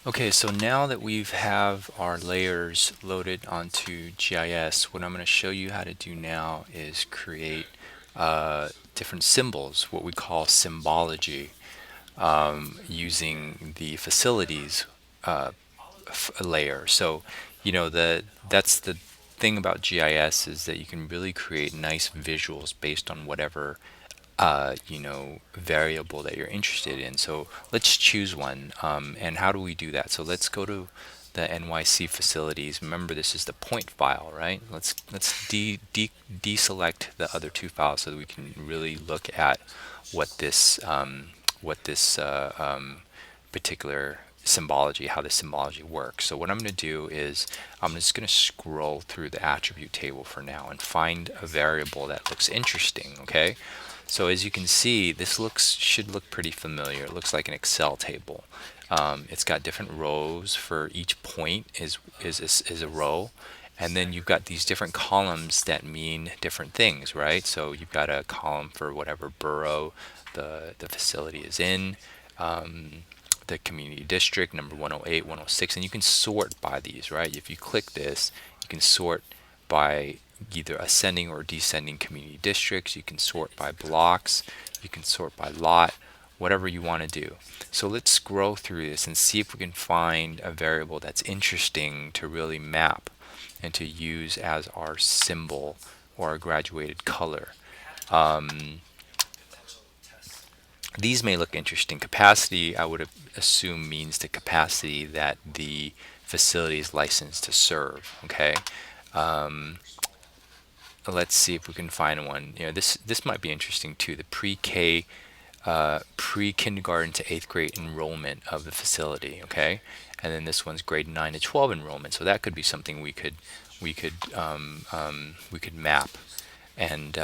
Okay, so now that we have our layers loaded onto GIS, what I'm going to show you how to do now is create different symbols, what we call symbology, using the facilities uh, layer. So, that's the thing about GIS is that you can really create nice visuals based on whatever variable that you're interested in. So let's choose one. And how do we do that? So let's go to the NYC facilities. Remember, this is the point file, right? Let's deselect the other two files so that we can really look at what this particular symbology, how the symbology works. So what I'm going to do is I'm just going to scroll through the attribute table for now and find a variable that looks interesting. Okay, so as you can see, this should look pretty familiar. It looks like an Excel table. It's got different rows for each point is a row, and then you've got these different columns that mean different things, right? So you've got a column for whatever borough the facility is in, the community district, number 108, 106, and you can sort by these, right? If you click this, you can sort by either ascending or descending community districts. You can sort by blocks. You can sort by lot, whatever you want to do. So let's scroll through this and see if we can find a variable that's interesting to really map and to use as our symbol or a graduated color. These may look interesting. Capacity, I would assume, means the capacity that the facility is licensed to serve. Okay, let's see if we can find one. This might be interesting too. The pre-K, pre-kindergarten to eighth grade enrollment of the facility. Okay, and then this one's grade 9 to 12 enrollment. So that could be something we could map and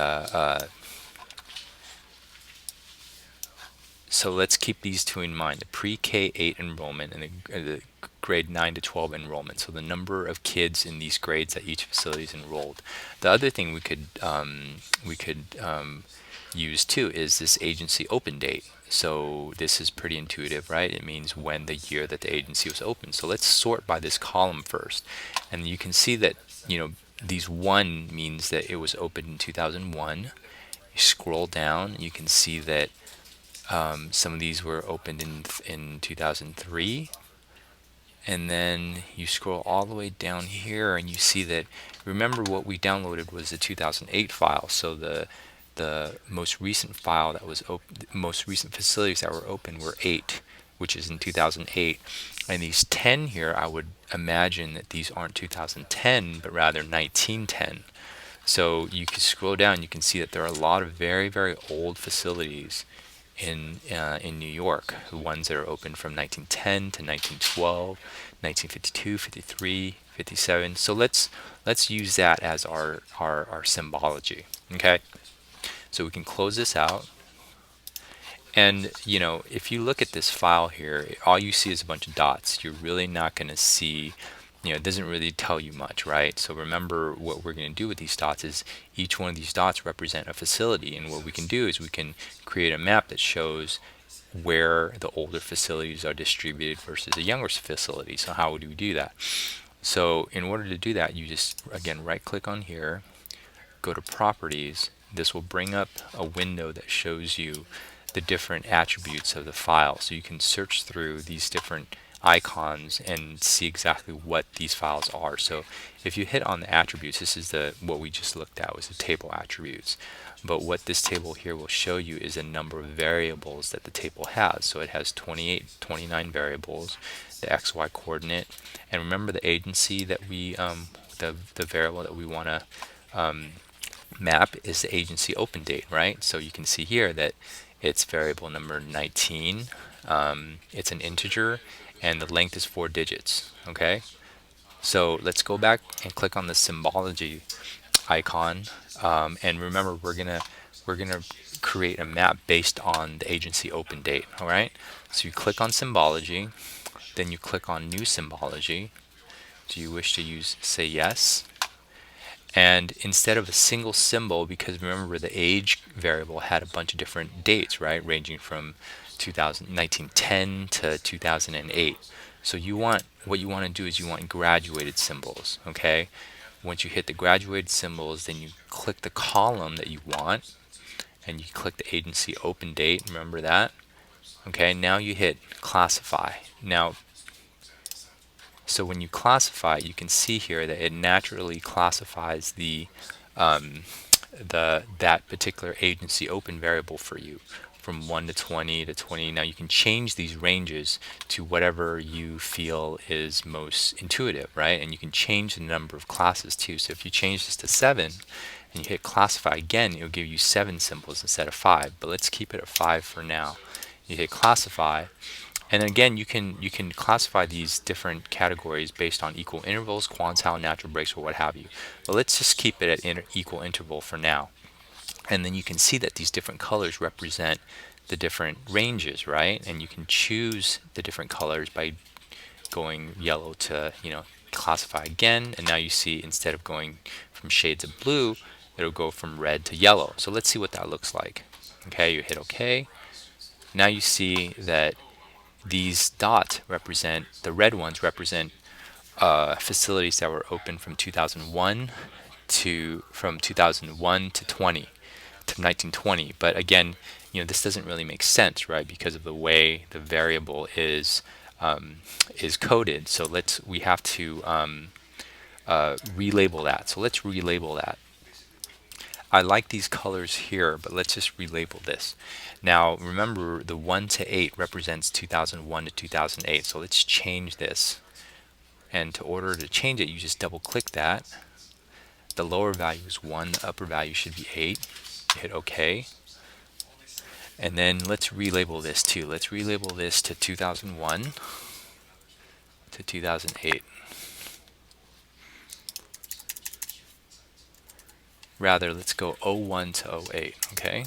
so let's keep these two in mind, the pre-K 8 enrollment and the grade 9 to 12 enrollment. So the number of kids in these grades that each facility is enrolled. The other thing we could use too is this agency open date. So this is pretty intuitive, right? It means when the year that the agency was open. So let's sort by this column first. And you can see that, these 1 means that it was opened in 2001. You scroll down, you can see that some of these were opened in 2003, and then you scroll all the way down here and you see that, remember, what we downloaded was the 2008 file. So the most recent file that was open, most recent facilities that were open were 8, which is in 2008. And these 10 here, I would imagine that these aren't 2010 but rather 1910. So you can scroll down, you can see that there are a lot of very, very old facilities in New York, the ones that are open from 1910 to 1912, 1952, 53, 57. So let's use that as our symbology. Okay, so we can close this out. And if you look at this file here, all you see is a bunch of dots. You're really not going to see, it doesn't really tell you much, right? So remember, what we're going to do with these dots is each one of these dots represent a facility. And what we can do is we can create a map that shows where the older facilities are distributed versus the younger facilities. So how would we do that? So in order to do that, you just, again, right click on here, go to properties. This will bring up a window that shows you the different attributes of the file. So you can search through these different icons and see exactly what these files are. So if you hit on the attributes, this is what we just looked at was the table attributes. But what this table here will show you is a number of variables that the table has. So it has 29 variables, the XY coordinate, and remember the agency that the variable that we want to map is the agency open date, right? So you can see here that it's variable number 19. It's an integer, and the length is 4 digits. Okay, so let's go back and click on the symbology icon, and remember, we're gonna create a map based on the agency open date. All right, so you click on symbology, then you click on new symbology. Do you wish to say yes? And instead of a single symbol, because remember the age variable had a bunch of different dates, right, ranging from 1910 to 2008. So what you want to do is you want graduated symbols, okay? Once you hit the graduated symbols, then you click the column that you want, and you click the agency open date, remember that? Okay, now you hit classify. Now, so when you classify, you can see here that it naturally classifies that particular agency open variable for you from 1 to 20 to 20. Now you can change these ranges to whatever you feel is most intuitive, right? And you can change the number of classes too. So if you change this to 7 and you hit classify again, it'll give you 7 symbols instead of 5. But let's keep it at 5 for now. You hit classify, and again, you can classify these different categories based on equal intervals, quantile, natural breaks, or what have you. But let's just keep it at equal interval for now. And then you can see that these different colors represent the different ranges, right? And you can choose the different colors by going yellow to, classify again. And now you see instead of going from shades of blue, it'll go from red to yellow. So let's see what that looks like. Okay, you hit OK. Now you see that these dots represent, the red ones represent facilities that were open from 2001 to 1920. But again, this doesn't really make sense, right? Because of the way the variable is coded. So we have to relabel that. So let's relabel that. I like these colors here, but let's just relabel this. Now, remember, the 1 to 8 represents 2001 to 2008. So let's change this. And to order to change it, you just double click that. The lower value is 1, the upper value should be 8. Hit OK. And then let's relabel this too. Let's relabel this to 2001 to 2008. Rather, let's go 01 to 08, okay?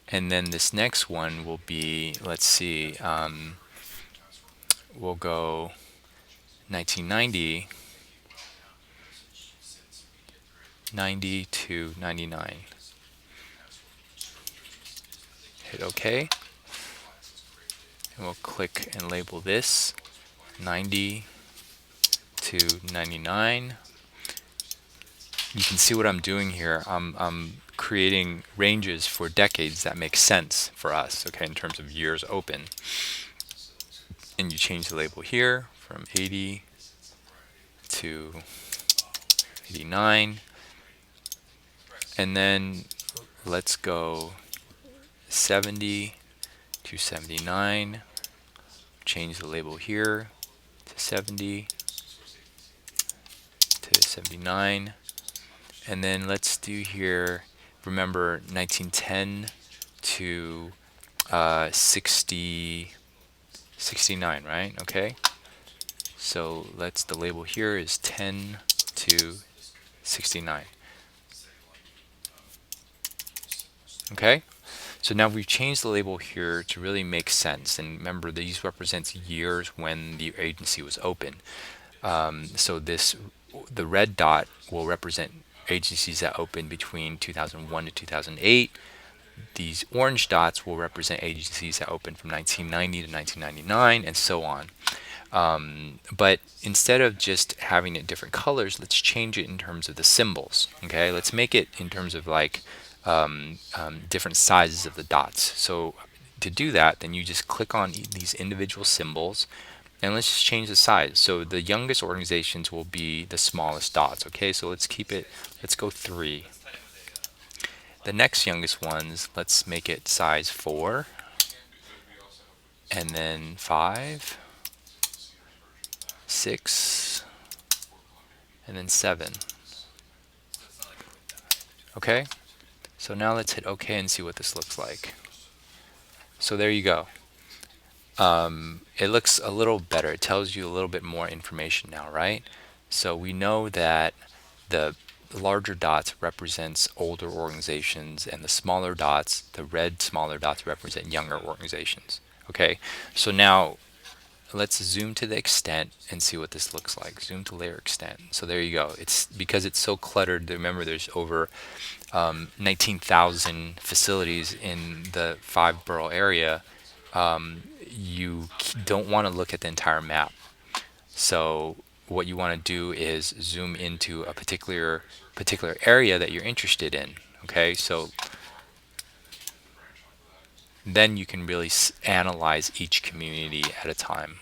And then this next one will be, let's see, we'll go 1990, 90 to 99. Hit OK. And we'll click and label this 90 to 99. You can see what I'm doing here. I'm creating ranges for decades that make sense for us, okay, in terms of years open. And you change the label here from 80 to 89. And then let's go 70 to 79. Change the label here to 70 to 79. And then let's do here, remember 1910 to 69, right? Okay. So the label here is 10 to 69. Okay. So now we've changed the label here to really make sense. And remember, these represents years when the agency was open. So the red dot will represent agencies that opened between 2001 to 2008. These orange dots will represent agencies that opened from 1990 to 1999, and so on. But instead of just having it different colors, let's change it in terms of the symbols. Okay, let's make it in terms of like different sizes of the dots. So to do that, then you just click on these individual symbols, and let's just change the size. So the youngest organizations will be the smallest dots. Okay, so let's keep it, let's go 3. The next youngest ones, let's make it size 4, and then 5, 6, and then 7. Okay, so now let's hit OK and see what this looks like. So there you go. It looks a little better. It tells you a little bit more information now, right? So we know that the larger dots represents older organizations, and the smaller dots, the red smaller dots, represent younger organizations. Okay, so now let's zoom to the extent and see what this looks like. Zoom to layer extent. So there you go. It's because it's so cluttered. Remember, there's over 19,000 facilities in the 5-borough area. you don't want to look at the entire map. So what you want to do is zoom into a particular area that you're interested in. Okay, so then you can really analyze each community at a time.